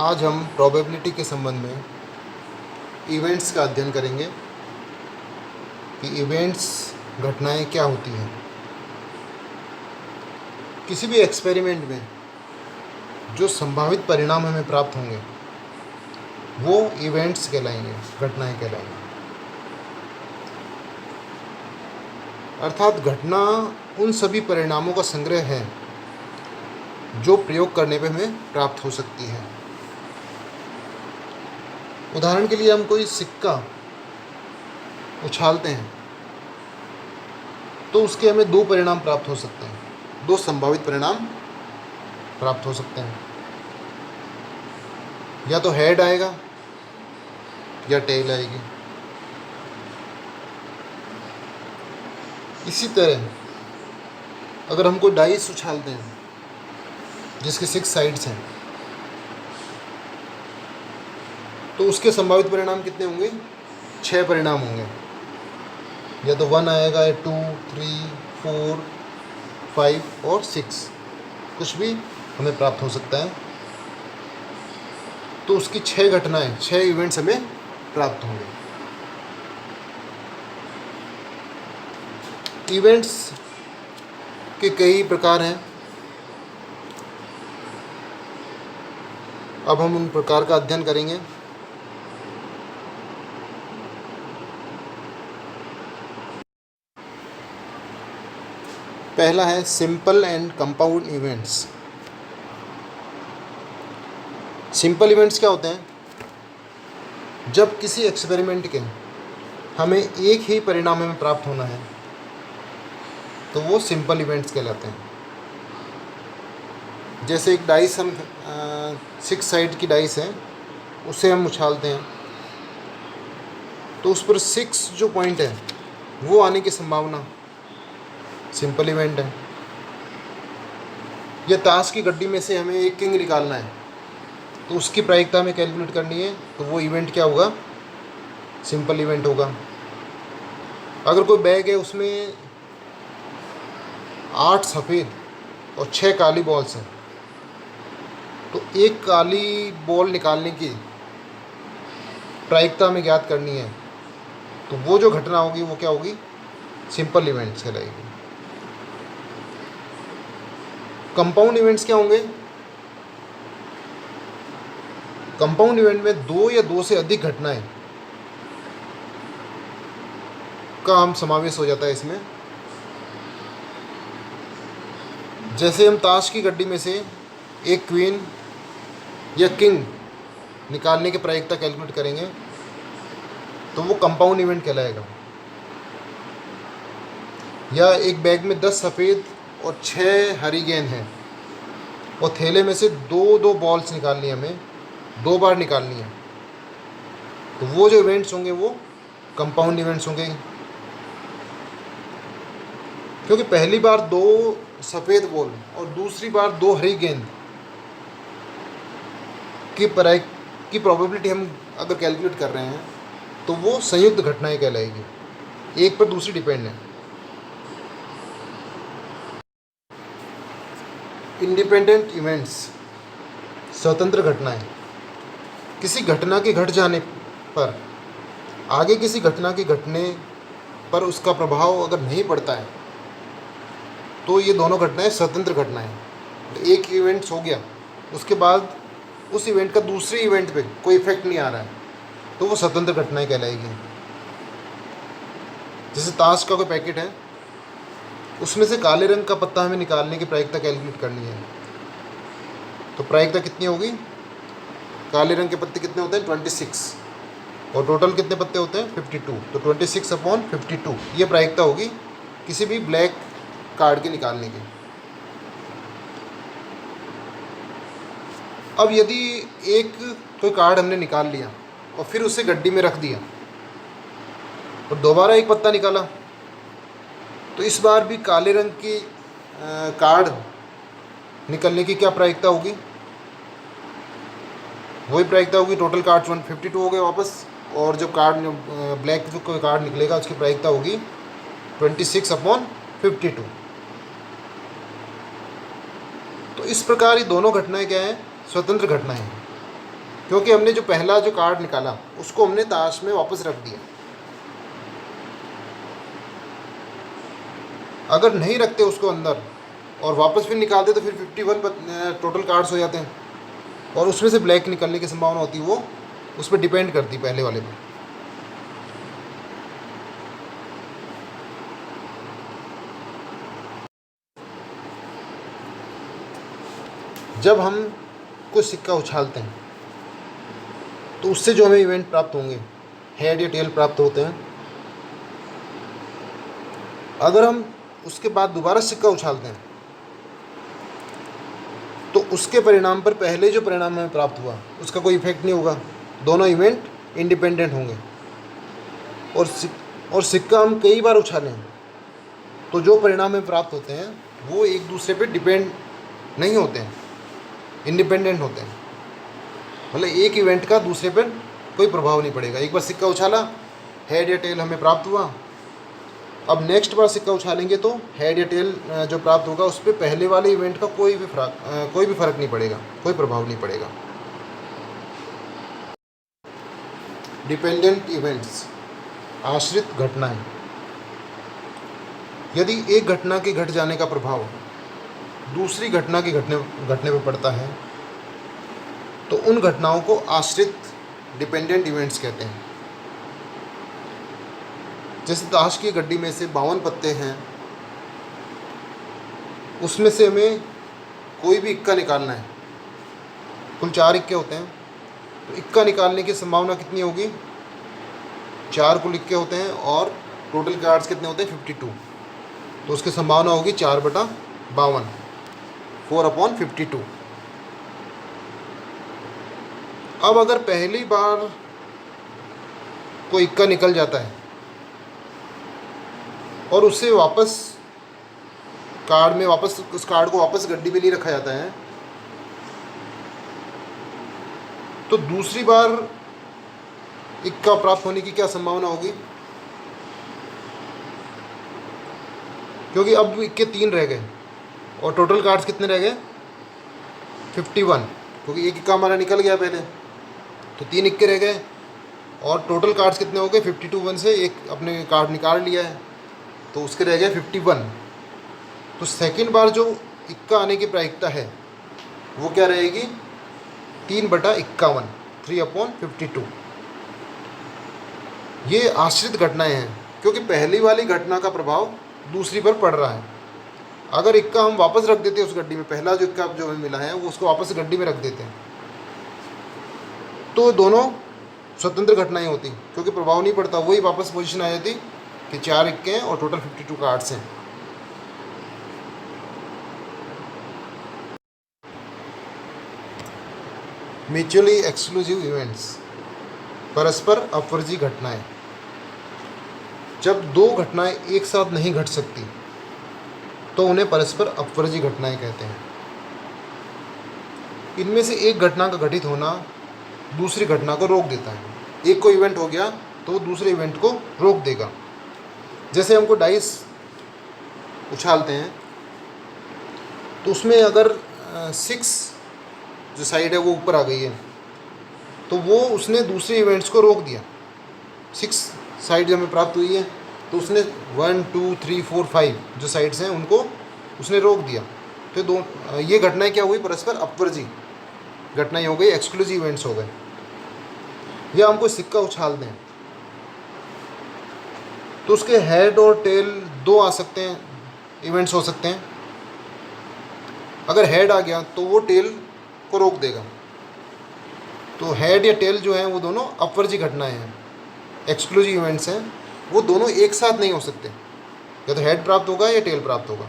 आज हम प्रोबेबिलिटी के संबंध में इवेंट्स का अध्ययन करेंगे कि इवेंट्स घटनाएं क्या होती हैं। किसी भी एक्सपेरिमेंट में जो संभावित परिणाम हमें प्राप्त होंगे वो इवेंट्स कहलाएंगे, घटनाएं कहलाएंगी। अर्थात घटना उन सभी परिणामों का संग्रह है जो प्रयोग करने पे हमें प्राप्त हो सकती है। उदाहरण के लिए हम कोई सिक्का उछालते हैं तो उसके हमें दो परिणाम प्राप्त हो सकते हैं, दो संभावित परिणाम प्राप्त हो सकते हैं। या तो हेड आएगा या टेल आएगी। इसी तरह अगर हम कोई डाइस उछालते हैं जिसके 6 साइड्स हैं तो उसके संभावित परिणाम कितने होंगे? 6 परिणाम होंगे। या तो 1 आएगा, या 2, 3, 4, 5 और 6, कुछ भी हमें प्राप्त हो सकता है। तो उसकी 6 घटनाएं, 6 इवेंट्स हमें प्राप्त होंगे। इवेंट्स के कई प्रकार हैं। अब हम उन प्रकार का अध्ययन करेंगे। पहला है simple and compound events. Simple events क्या होते हैं? जब किसी एक्सपेरिमेंट के हमें एक ही परिणाम में प्राप्त होना है तो वो सिंपल इवेंट्स कहलाते हैं। जैसे एक डाइस, हम 6 साइड की डाइस है, उसे हम उछालते हैं तो उस पर 6 जो पॉइंट है वो आने की संभावना सिंपल इवेंट है। या ताश की गड्डी में से हमें एक किंग निकालना है तो उसकी प्रायिकता हमें कैलकुलेट करनी है, तो वो इवेंट क्या होगा? सिंपल इवेंट होगा। अगर कोई बैग है उसमें 8 सफ़ेद और 6 काली बॉल्स हैं तो एक काली बॉल निकालने की प्रायिकता हमें ज्ञात करनी है, तो वो जो घटना होगी वो क्या होगी? सिंपल इवेंट्स कहलाएगी। कंपाउंड इवेंट्स क्या होंगे? कंपाउंड इवेंट में 2 या 2 से अधिक घटनाएं का हम समावेश हो जाता है इसमें। जैसे हम ताश की गड्डी में से एक क्वीन या किंग निकालने की प्रायिकता कैलकुलेट करेंगे तो वो कंपाउंड इवेंट कहलाएगा। या एक बैग में 10 सफ़ेद और 6 हरी गेंद हैं और थैले में से 2 बॉल्स निकालनी है, हमें 2 बार निकालनी है, तो वो जो इवेंट्स होंगे वो कंपाउंड इवेंट्स होंगे। क्योंकि पहली बार 2 सफ़ेद बॉल और दूसरी बार 2 हरी गेंद की प्रोबेबिलिटी हम अगर कैलकुलेट कर रहे हैं तो वो संयुक्त घटनाएं कहलाएगी, एक पर दूसरी डिपेंड है। इंडिपेंडेंट इवेंट्स, स्वतंत्र घटनाएं। किसी घटना के घट जाने पर आगे किसी घटना के घटने पर उसका प्रभाव अगर नहीं पड़ता है तो ये दोनों घटनाएं स्वतंत्र घटनाएं। एक इवेंट्स हो गया, उसके बाद उस इवेंट का दूसरे इवेंट पे कोई इफेक्ट नहीं आ रहा है तो वो स्वतंत्र घटनाएं कहलाएगी। जैसे ताश का कोई पैकेट है, उसमें से काले रंग का पत्ता हमें निकालने की प्रायिकता कैलकुलेट करनी है, तो प्रायिकता कितनी होगी? काले रंग के पत्ते कितने होते हैं? 26, और टोटल कितने पत्ते होते हैं? 52, तो 26/52 ये प्रायिकता होगी किसी भी ब्लैक कार्ड के निकालने की। अब यदि एक कोई कार्ड हमने निकाल लिया और फिर उसे गड्डी में रख दिया और दोबारा एक पत्ता निकाला तो इस बार भी काले रंग की कार्ड निकलने की क्या प्रायिकता होगी? वही प्रायिकता होगी, टोटल कार्ड 152 हो गए वापस, और जब कार्ड ब्लैक जो कोई कार्ड निकलेगा उसकी प्रायिकता होगी 26/52। तो इस प्रकार ये दोनों घटनाएं क्या हैं? स्वतंत्र घटनाएं हैं। क्योंकि हमने जो पहला जो कार्ड निकाला उसको हमने ताश में वापस रख दिया। अगर नहीं रखते उसको अंदर और वापस फिर निकालते तो फिर 51 टोटल कार्ड्स हो जाते हैं, और उसमें से ब्लैक निकलने की संभावना होती है, वो उस पर डिपेंड करती पहले वाले पर। जब हम कुछ सिक्का उछालते हैं तो उससे जो हमें इवेंट प्राप्त होंगे, हेड या टेल प्राप्त होते हैं। अगर हम उसके बाद दोबारा सिक्का उछालते हैं तो उसके परिणाम पर पहले जो परिणाम हमें प्राप्त हुआ उसका कोई इफेक्ट नहीं होगा, दोनों इवेंट इंडिपेंडेंट होंगे। और सिक्का हम कई बार उछालें तो जो परिणाम हमें प्राप्त होते हैं वो एक दूसरे पे डिपेंड नहीं होते हैं, इंडिपेंडेंट होते हैं। मतलब एक इवेंट का दूसरे पर कोई प्रभाव नहीं पड़ेगा। एक बार सिक्का उछाला, हेड या टेल हमें प्राप्त हुआ, अब नेक्स्ट बार सिक्का उछालेंगे तो हेड या टेल जो प्राप्त होगा उस पर पहले वाले इवेंट का कोई भी फर्क नहीं पड़ेगा, कोई प्रभाव नहीं पड़ेगा। डिपेंडेंट इवेंट्स, आश्रित घटनाएं। यदि एक घटना के घट जाने का प्रभाव दूसरी घटना के घटने पर पड़ता है तो उन घटनाओं को आश्रित डिपेंडेंट इवेंट्स कहते हैं। जैसे ताश की गड्डी में से 52 पत्ते हैं, उसमें से हमें कोई भी इक्का निकालना है। कुल 4 इक्के होते हैं, तो इक्का निकालने की संभावना कितनी होगी? 4 कुल इक्के होते हैं और टोटल कार्ड्स कितने होते हैं? 52। तो उसकी संभावना होगी 4/52, 4/52। अब अगर पहली बार कोई इक्का निकल जाता है और उससे वापस उस कार्ड को वापस गड्डी में नहीं रखा जाता है, तो दूसरी बार इक्का प्राप्त होने की क्या संभावना होगी? क्योंकि अब इक्के 3 रह गए और टोटल कार्ड्स कितने रह गए? 51, क्योंकि एक इक्का हमारा निकल गया पहले, तो 3 इक्के रह गए और टोटल कार्ड्स कितने हो गए? 52 से एक अपने कार्ड निकाल लिया है तो उसके रह गए 51। तो सेकंड बार जो इक्का आने की प्रायिकता है वो क्या रहेगी? 3/51, 3/52। ये आश्रित घटनाएं हैं क्योंकि पहली वाली घटना का प्रभाव दूसरी पर पड़ रहा है। अगर इक्का हम वापस रख देते हैं उस गड्डी में, पहला जो इक्का जो हमें मिला है वो उसको वापस गड्डी में रख देते हैं, तो दोनों स्वतंत्र घटनाएं होती क्योंकि प्रभाव नहीं पड़ता, वही वापस पोजीशन आ जाती कि 4 इक्के हैं और टोटल 52 कार्ड्स हैं। म्यूचुअली एक्सक्लूसिव इवेंट्स, परस्पर अपवर्जी घटनाएं। जब 2 घटनाएं एक साथ नहीं घट सकती तो उन्हें परस्पर अपवर्जी घटनाएं कहते हैं। इनमें से एक घटना का घटित होना दूसरी घटना को रोक देता है। एक को इवेंट हो गया तो वो दूसरे इवेंट को रोक देगा। जैसे हमको डाइस उछालते हैं तो उसमें अगर 6 जो साइड है वो ऊपर आ गई है तो वो उसने दूसरे इवेंट्स को रोक दिया। 6 साइड जब हमें प्राप्त हुई है तो उसने 1 2 3 4 5 जो साइड्स हैं उनको उसने रोक दिया। तो ये घटनाएं क्या हुई? परस्पर अपवर्जी घटनाएं हो गई, एक्सक्लूसिव इवेंट्स हो गए। या हम कोई सिक्का उछाल दें तो उसके हेड और टेल 2 आ सकते हैं, इवेंट्स हो सकते हैं। अगर हेड आ गया तो वो टेल को रोक देगा। तो हेड या टेल जो हैं वो दोनों अपवर्जी घटनाएं हैं, एक्सक्लूसिव इवेंट्स हैं। वो दोनों एक साथ नहीं हो सकते, या तो हेड प्राप्त होगा या टेल प्राप्त होगा।